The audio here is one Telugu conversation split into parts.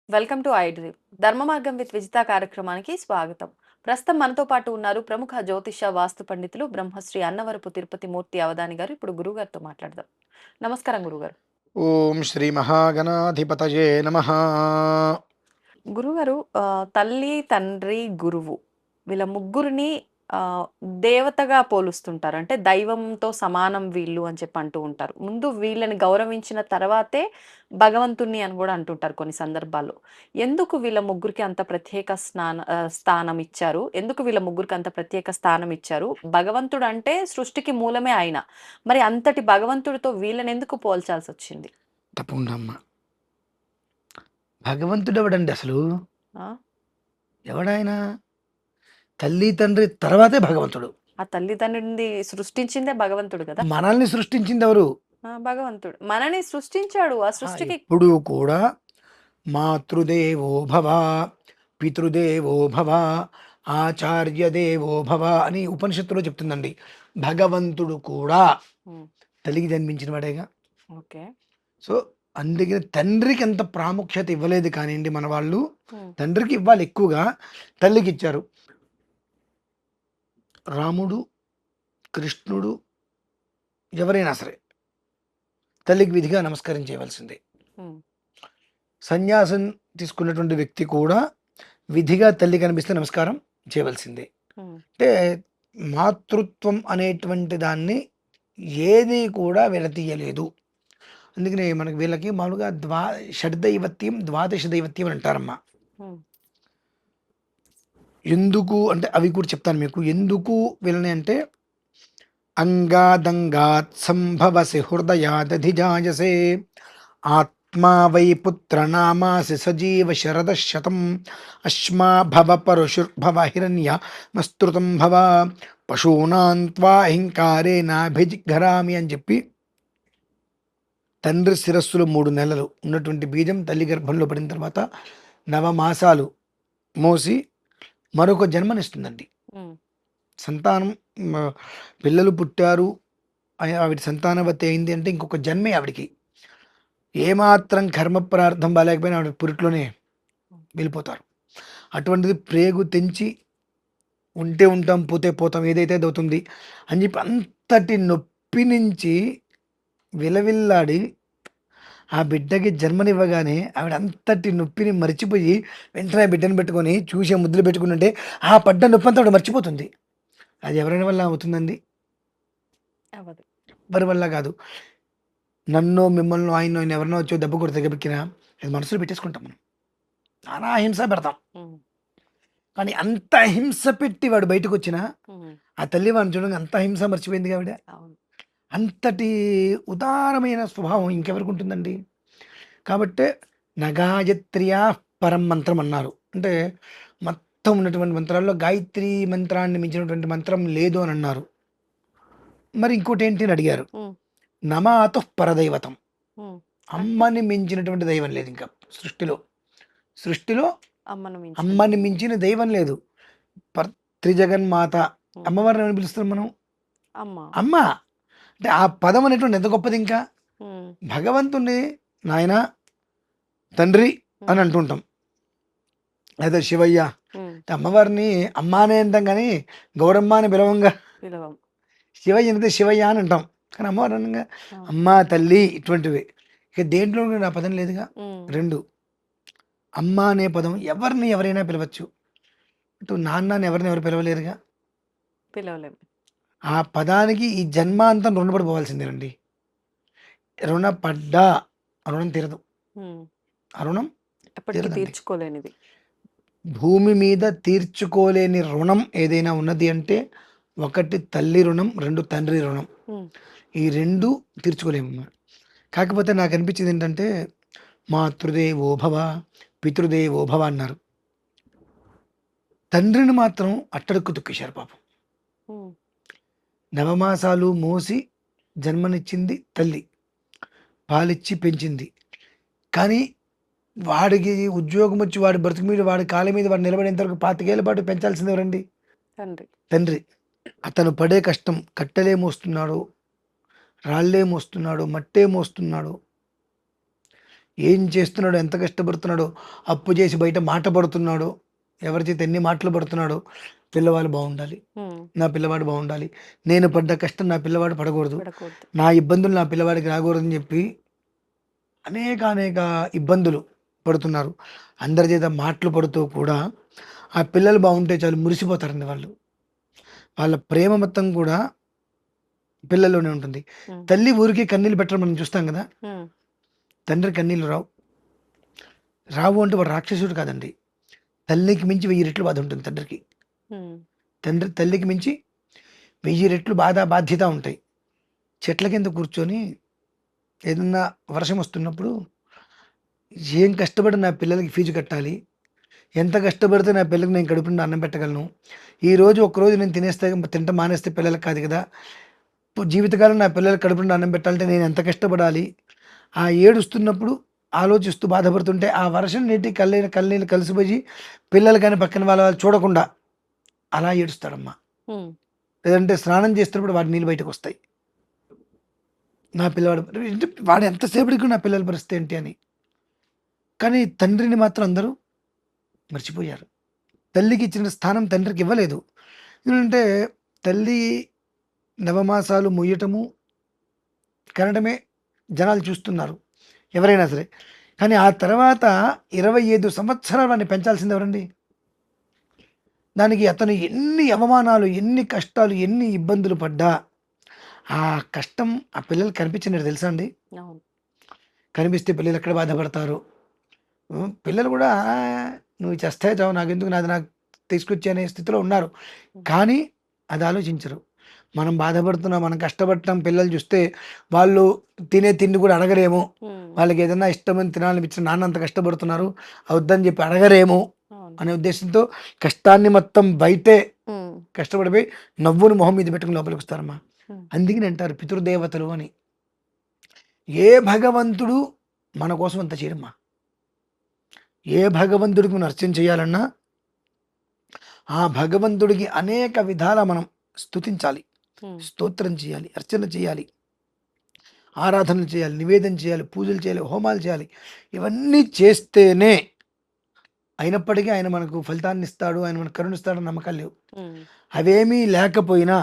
వెల్కమ్ టు ఐ డ్రీమ్ ధర్మ మార్గం విత్ విజిత కార్యక్రమానికి స్వాగతం. ప్రస్తుతం మనతో పాటు ఉన్నారు ప్రముఖ జ్యోతిష వాస్తు పండితులు బ్రహ్మశ్రీ అన్నవరపు తిరుపతి మూర్తి అవధాని గారు. ఇప్పుడు గురుగారితో మాట్లాడదాం. నమస్కారం గురుగారు. ఓం శ్రీ మహాగణాధిపతయే నమః. గురుగారు, తల్లి, తండ్రి, గురువు వీళ్ళ ముగ్గురిని ఆహ్, దేవతగా పోలుస్తుంటారు. అంటే దైవంతో సమానం వీళ్ళు అని చెప్పి అంటూ ఉంటారు. ముందు వీళ్ళని గౌరవించిన తర్వాతే భగవంతుడిని అని గూడా అంటుంటారు కొన్ని సందర్భాల్లో. ఎందుకు వీళ్ళ ముగ్గురికి అంత ప్రత్యేక స్థానం ఇచ్చారు? ఎందుకు వీళ్ళ ముగ్గురికి అంత ప్రత్యేక స్థానం ఇచ్చారు? భగవంతుడంటే సృష్టికి మూలమే ఆయన. మరి అంతటి భగవంతుడితో వీళ్ళనెందుకు పోల్చాల్సొచ్చింది? తప్పకుండా అమ్మ. భగవంతుడెవడండి అసలు? ఆ! ఎవడాయన? తల్లి, తండ్రి తర్వాతే భగవంతుడు. ఆ తల్లిదండ్రులని సృష్టించిందే భగవంతుడు గదా! మనల్ని సృష్టించిందెవరు? ఆ! భగవంతుడు. మనని సృష్టించాడు. ఆ సృష్టికి ఎప్పుడూ కూడా మాతృదేవో భవ, పితృదేవో భవ, ఆచార్య దేవో భవ అని ఉపనిషత్తులో చెప్తుందండి. భగవంతుడు కూడా హ్మ్. తల్లికి జన్మించిన వాడేగా. ఓకే. సో, అందుకని తండ్రికి అంత ప్రాముఖ్యత ఇవ్వలేదు కానియండి మన వాళ్ళు. హ్మ్. తండ్రికి ఇవ్వాలి ఎక్కువగా, తల్లికిచ్చారు. రాముడు, కృష్ణుడు ఎవరైనా సరే తల్లికి విధిగా నమస్కారం చేయవలసిందే. హ్మ్. సన్యాసం తీసుకున్నటువంటి వ్యక్తి కూడా విధిగా తల్లి కనిపిస్తే నమస్కారం చేయవలసిందే. హ్మ్. అంటే మాతృత్వం అనేటువంటి దాన్ని ఏది కూడా విడతీయలేదు. అందుకనే మనకి వీళ్ళకి మామూలుగా షడ్దైవత్యం, ద్వాదశ దైవత్యం అని అంటారమ్మా. హ్మ్. ఎందుకు అంటే అవి కూడా చెప్తాను మీకు. ఎందుకు వీళ్ళని అంటే అంగాదంగాత్ సంభవసి హృదయాదధిజాయసే ఆత్మా వై పుత్రనామాసి సజీవ శరదశతం అశ్మా భవ పరశుర్భవ హిరణ్య మస్తృతం భవ పశూనాం త్వా అహింకారే నాభిజిఘరామి అని చెప్పి తండ్రి శిరస్సులో 3 నెలలు ఉన్నటువంటి బీజం తల్లి గర్భంలో పడిన తర్వాత నవమాసాలు మోసి మరొక జన్మనిస్తుందండి. హ్మ్. సంతానం మ పిల్లలు పుట్టారు. ఆవిడ సంతానవతి అయింది అంటే ఇంకొక జన్మే ఆవిడకి. ఏమాత్రం కర్మ ప్రారంధం బాలేకపోయినా ఆవిడ పురిట్లోనే వెళ్ళిపోతారు. అటువంటిది ప్రేగు తెంచి ఉంటే ఉంటాం, పోతే పోతాం, ఏదైతే అదవుతుంది అని చెప్పి అంతటి నొప్పి నుంచి విలవిల్లాడి ఆ బిడ్డకి జన్మనివ్వగానే ఆవిడ అంతటి నొప్పిని మర్చిపోయి వెంటనే బిడ్డను పెట్టుకొని చూసే ముద్దులు పెట్టుకుంటుంటే ఆ పడ్డ నొప్పంతా ఆవిడ మర్చిపోతుంది. అది ఎవరి వల్ల అవుతుందండి? అవ్వదు. ఎవరి వల్ల కాదు. నన్నో, మిమ్మల్నో, ఆయన్నో, ఎవరినో వచ్చో దెబ్బ కొడితే గబిక్కిన అది మనసులో పెట్టేసుకుంటాం మనం. నానా హింస పెడతాం. హ్మ్. కానీ అంత హింస పెట్టి వాడు బయటకొచ్చినా హ్మ్. ఆ తల్లి వాడిని చూడంగా అంత హింస మర్చిపోయిందిగా ఆవిడ. అవును. అంతటి ఉదారమైన స్వభావం ఇంకెవరికి ఉంటుందండి? కాబట్టే నగాయత్ర్యా పరం మంత్రం అన్నారు. అంటే మొత్తం ఉన్నటువంటి మంత్రాల్లో గాయత్రి మంత్రాన్ని మించినటువంటి మంత్రం లేదు అని అన్నారు. మరి ఇంకోటేంటి అని అడిగారు. హ్మ్. నమాతుః పరదైవతం. హ్మ్. అంటే అమ్మని మించినటువంటి దైవం లేదు ఇంకా సృష్టిలో. సృష్టిలో అమ్మను మించిన అమ్మని దైవం. మించిన దైవం లేదు. త్రిజగన్మాత. హ్మ్. అమ్మవారిని ఏమని పిలుస్తాం మనం? అమ్మ. అమ్మ. అంటే ఆ పదం అనేటువంటిది ఎంత గొప్పది ఇంకా. హ్మ్. భగవంతుడిని నాయనా, తండ్రి అని హ్మ్. అంటుంటాం. లేదా శివయ్య. హ్మ్. అమ్మవారిని అమ్మ అనే అంటాం గానీ, గౌరమ్మ అని పిలవంగా. పిలవం. శివయ్య అనితే శివయ్య అని అంటాం. కానీ అమ్మవారు అనంగా ఆ! అమ్మ, తల్లి ఇటువంటివి. ఇక దేంట్లో కూడా ఆ పదం లేదుగా. హ్మ్. 2 అమ్మ అనే పదం ఎవరిని ఎవరైనా పిలవచ్చు. ఇటు నాన్న అని ఎవరిని ఎవరు పిలవలేరుగా. పిలవలేం. ఆ పదానికి ఈ జన్మాంతం రుణపడిపోవాల్సిందేనండి. రుణపడ్డా ఆ రుణం తీరదు. హ్మ్. ఆ రుణం ఎప్పటికి తీరదండి. తీర్చుకోలేనిది. భూమి మీద తీర్చుకోలేని రుణం ఏదైనా ఉన్నది అంటే, ఒకటి తల్లి రుణం, 2 తండ్రి రుణం. హ్మ్. ఈ 2 తీర్చుకోలేము. కాకపోతే నాకనిపించిందేంటంటే, మాతృదేవో భవ, పితృదేవో భవ అన్నారు. తండ్రిని మాత్రం అట్టడుక్కు తొక్కేశారు పాపం. హ్మ్. నవమాసాలు మోసి జన్మనిచ్చింది తల్లి. పాలిచ్చి పెంచింది. కానీ వాడికి ఉద్యోగమొచ్చి వాడి బ్రతుకు మీద వాడి కాళ్ళ మీద వాడు నిలబడేంత వరకు 25 ఏళ్ల పాటు పెంచాల్సింది ఎవరండి? తండ్రి. తండ్రి. అతను పడే కష్టం కట్టెలే మోస్తున్నాడు, రాళ్ళే మోస్తున్నాడు, మట్టే మోస్తున్నాడు. ఏం చేస్తున్నాడో, ఎంత కష్టపడుతున్నాడో, అప్పు చేసి బయట మాట పడుతున్నాడో, ఎవరి చేత ఎన్ని మాటలు పడుతున్నాడో, పిల్లవాళ్ళు బాగుండాలి, ఉమ్, నా పిల్లవాడు బాగుండాలి, నేను పడ్డ కష్టం నా పిల్లవాడు పడకూడదు, పడకూడదు. నా ఇబ్బందులు నా పిల్లవాడికి రాకూడదని చెప్పి అనేక ఇబ్బందులు పడుతున్నారు. అందరి చేత మాటలు పడుతూ కూడా ఆ పిల్లలు బాగుంటే చాలు మురిసిపోతారండి వాళ్ళు. వాళ్ళ ప్రేమ మొత్తం కూడా పిల్లల్లోనే ఉంటుంది. ఉమ్, తల్లి ఊరికి కన్నీళ్ళు పెట్టడం మనం చూస్తాం కదా. ఉమ్, తండ్రి కన్నీళ్ళు రావు. రావు అంటే వాడు రాక్షసుడు కాదండి. తల్లికి మించి 1000 రెట్లు బాధ ఉంటుంది తండ్రికి. ఉమ్, తల్లికి మించి 1000 రెట్లు బాధ, బాధ్యత ఉంటాయి. చెట్ల కింద కూర్చొని ఏదన్నా వర్షం వస్తున్నప్పుడు ఏం కష్టపడి నా పిల్లలకి ఫీజు కట్టాలి, ఎంత కష్టపడితే నా పిల్లలకి నేను కడుపు నిండా అన్నం పెట్టగలను, ఈరోజు ఒక్కరోజు నేను తినటం మానేస్తే పిల్లలకి కాదు కదా, జీవితకాలం నా పిల్లలకి కడుపు నిండా అన్నం పెట్టాలంటే నేను ఎంత కష్టపడాలి, ఆ ఏడుస్తున్నప్పుడు ఆలోచిస్తూ బాధపడుతుంటే ఆ వర్షం నీటి కన్నీళ్ళు కలిసిపోయి పిల్లలు కానీ పక్కన వాళ్ళు చూడకుండా అలా ఏడుస్తాడమ్మా. ఉమ్, లేదంటే స్నానం చేస్తున్నప్పుడు వాడి నీళ్ళు బయటకు వస్తాయి. నా పిల్లవాడు అంటే వాడు ఎంతసేపటికి నా పిల్లల పరిస్థితి ఏంటి అని. కానీ తండ్రిని మాత్రం అందరూ మర్చిపోయారు. తల్లికి ఇచ్చిన స్థానం తండ్రికి ఇవ్వలేదు. ఎందుకంటే తల్లి నవమాసాలు మొయ్యటము, కనడమే జనాలు చూస్తున్నారు ఎవరైనా సరే. కానీ ఆ తర్వాత 25 సంవత్సరాలు వాడిని పెంచాల్సింది ఎవరండి? దానికి అతను ఎన్ని అవమానాలు, ఎన్ని కష్టాలు, ఎన్ని ఇబ్బందులు పడ్డా ఆ కష్టం ఆ పిల్లలకి కనిపించినట్టు తెలుసా అండి? అవును. కనిపిస్తే పిల్లలు ఎక్కడ బాధపడతారు. పిల్లలు కూడా నువ్వు చేస్తే చావు, నాకెందుకు, నాది నాకు తీసుకొచ్చి అనే స్థితిలో ఉన్నారు. ఉమ్, కానీ అది ఆలోచించరు. మనం బాధపడుతున్నాం, మనం కష్టపడటం పిల్లలు చూస్తే వాళ్ళు తినే తిండి కూడా అడగరేమో. ఉమ్, వాళ్ళకి ఏదైనా ఇష్టమని తినాలనిపించిన నాన్న అంత కష్టపడుతున్నారు, వద్దని చెప్పి అడగరేమో అవును. అనే ఉద్దేశంతో కష్టాన్ని మొత్తం బయటే ఉమ్, కష్టపడిపోయి నవ్వుని మొహం మీద పెట్టుకుని లోపలికి వస్తారమ్మా. ఉమ్, అందుకని అంటారు పితృదేవతలు అని. ఏ భగవంతుడు మన కోసం అంత చేయడమ్మా. ఏ భగవంతుడికి మనం అర్చన చేయాలన్నా ఆ భగవంతుడికి అనేక విధాల మనం స్తుతించాలి, ఉమ్, స్తోత్రం చేయాలి, అర్చన చేయాలి, ఆరాధనలు చేయాలి, నివేదన చేయాలి, పూజలు చేయాలి, హోమాలు చేయాలి. ఇవన్నీ చేస్తేనే అయినప్పటికీ ఆయన మనకు ఫలితాన్ని ఇస్తాడు, ఆయన మనకు కరుణిస్తాడని నమ్మకాలు లేవు. ఉమ్, అవేమీ లేకపోయినా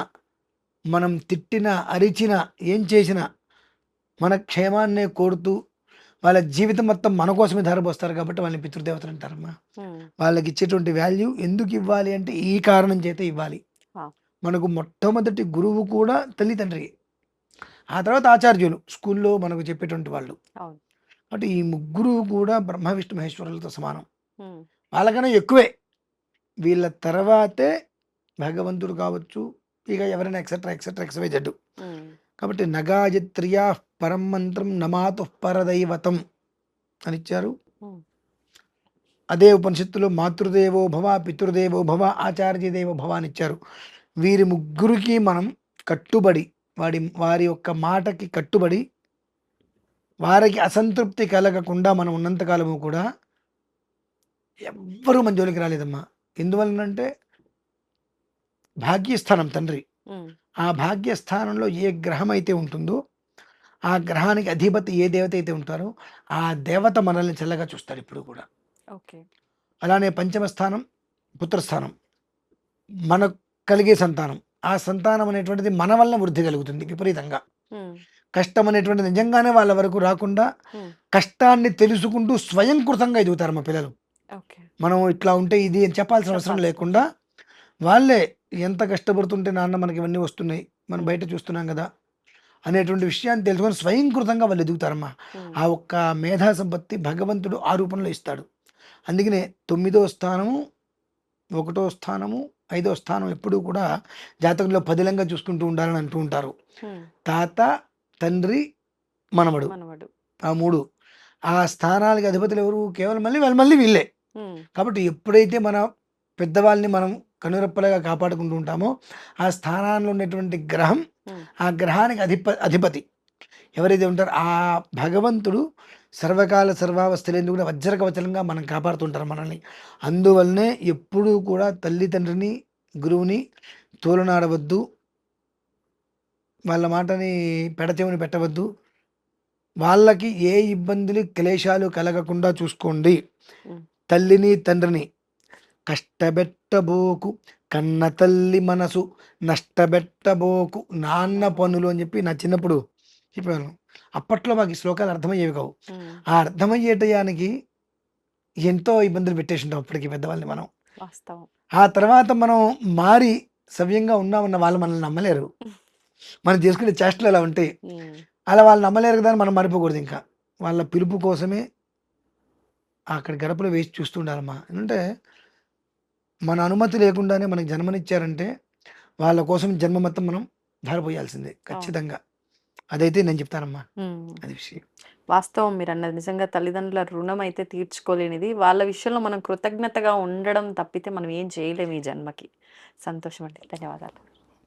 మనం తిట్టినా, అరిచినా, ఏం చేసినా మన క్షేమాన్నే కోరుతూ వాళ్ళ జీవితం మొత్తం మన కోసమే ధారపోస్తారు కాబట్టి వాళ్ళని పితృదేవతలు అంటారమ్మా. ఉమ్, వాళ్ళకి ఇచ్చేటువంటి వాల్యూ ఎందుకు ఇవ్వాలి అంటే ఈ కారణం చేత ఇవ్వాలి. ఆ, మనకు మొట్టమొదటి గురువు కూడా తల్లిదండ్రి, ఆ తర్వాత ఆచార్యులు స్కూల్లో మనకు చెప్పేటువంటి వాళ్ళు. అవును. అంటే ఈ ముగ్గురు కూడా బ్రహ్మ విష్ణు మహేశ్వరులతో సమానం. ఉమ్, వాళ్ళకన్నా ఎక్కువే. వీళ్ళ తర్వాతే భగవంతుడు కావచ్చు, ఇక ఎవరైనా ఎక్సెట్రా ఎక్సెట్రా ఎక్స్వైజెడ్. ఉమ్, కాబట్టి నగాయత్ర్యా పరం మంత్రం నమాతు పరదైవతం అని ఇచ్చారు. ఉమ్, అదే ఉపనిషత్తులో మాతృదేవో భవ, పితృదేవో భవ, ఆచార్య దేవో భవ అని ఇచ్చారు. వీరి ముగ్గురికి మనం కట్టుబడి వారి యొక్క మాటకి కట్టుబడి వారికి అసంతృప్తి కలగకుండా మనం ఉన్నంతకాలము కూడా ఎవ్వరూ మన జోలికి రాలేదమ్మా. ఎందువలనంటే భాగ్యస్థానం తండ్రి. ఉమ్, ఆ భాగ్యస్థానంలో ఏ గ్రహం అయితే ఉంటుందో ఆ గ్రహానికి అధిపతి ఏ దేవత అయితే ఉంటారో ఆ దేవత మనల్ని చల్లగా చూస్తాడు ఇప్పుడు కూడా. ఓకే. అలానే పంచమ స్థానం పుత్రస్థానం, మనకు కలిగే సంతానం. ఆ సంతానం అనేటువంటిది మన వల్ల వృద్ధి కలుగుతుంది విపరీతంగా. ఉమ్, కష్టం అనేటువంటిది నిజంగానే వాళ్ళ వరకు రాకుండా ఉమ్, కష్టాన్ని తెలుసుకుంటూ స్వయంకృతంగా ఎదుగుతారు మా పిల్లలు. ఓకే. మనం ఇట్లా ఉంటే ఇది అని చెప్పాల్సిన అవసరం చెప్పాల్సిన లేకుండా వాళ్ళే ఎంత కష్టపడుతుంటే నాన్న మనకి ఇవన్నీ వస్తున్నాయి, మనం బయట చూస్తున్నాం కదా అనేటువంటి విషయాన్ని తెలుసుకొని స్వయంకృతంగా వాళ్ళు ఎదుగుతారమ్మా. ఉమ్, ఆ ఒక్క మేధా సంపత్తి భగవంతుడు ఆ రూపంలో ఇస్తాడు. అందుకనే 9వ స్థానము, 1వ స్థానము, 5వ స్థానం ఎప్పుడూ కూడా జాతకంలో పదిలంగా చూసుకుంటూ ఉండాలని అంటూ ఉంటారు. ఉమ్, తాత, తండ్రి, మనవడు, మనవడు. ఆ 3. ఆ స్థానాలకి అధిపతులు ఎవరు? కేవలం మళ్ళీ వీళ్ళే. ఉమ్, కాబట్టి ఎప్పుడైతే మన పెద్దవాళ్ళని మనం కనురెప్పలుగా కాపాడుకుంటూ ఉంటామో ఆ స్థానాల్లో ఉన్నటువంటి గ్రహం, ఉమ్, ఆ గ్రహానికి అధిపతి ఎవరైతే ఉంటారో ఆ భగవంతుడు సర్వకాల సర్వావస్థలందు కూడా వజ్రకవచలంగా మనం కాపాడుతుంటారు మనల్ని. అందువల్లనే ఎప్పుడూ కూడా తల్లిదండ్రిని, గురువుని తోలనాడవద్దు, వాళ్ళ మాటని పెడచెవిని పెట్టవద్దు. వాళ్ళకి ఏ ఇబ్బందులు, క్లేశాలు కలగకుండా చూసుకోండి. హ్మ్. తల్లిని, తండ్రిని కష్టబెట్టబోకు కన్న తల్లి మనసు నష్టబెట్టబోకు నాన్న పనులు అని చెప్పి నా చిన్నప్పుడు చెప్పాను. అప్పట్లో మాకు ఈ శ్లోకాలు అర్థమయ్యేవి కావు. హ్మ్. ఆ అర్థమయ్యేటయానికి ఎంతో ఇబ్బందులు పెట్టేసుంటాం అప్పటికి పెద్దవాళ్ళని మనం. వాస్తవం. ఆ తర్వాత మనం మారి సవ్యంగా ఉన్నామన్న వాళ్ళు మనల్ని నమ్మలేరు. మనం చేసుకునే చేష్టలు అలా ఉంటాయి. హ్మ్. అలా వాళ్ళు నమ్మలేరు కదా అని మనం మరిపోకూడదు ఇంకా. వాళ్ళ పిలుపు కోసమే అక్కడ గడపలో వేచి చూస్తూ ఉండాలమ్మా. ఎందుకంటే మన అనుమతి లేకుండానే మనకు జన్మనిచ్చారంటే వాళ్ళ కోసం జన్మ మొత్తం మనం ధారపోయాల్సిందే అవును. ఖచ్చితంగా. అదైతే నేను చెప్తానమ్మా. హ్మ్. అది విషయం. వాస్తవం మీరన్నది. నిజంగా తల్లిదండ్రుల రుణం అయితే తీర్చుకోలేనిది. వాళ్ళ విషయంలో మనం కృతజ్ఞతగా ఉండడం తప్పితే మనం ఏం చేయలేము ఈ జన్మకి. సంతోషమండి. ధన్యవాదాలు.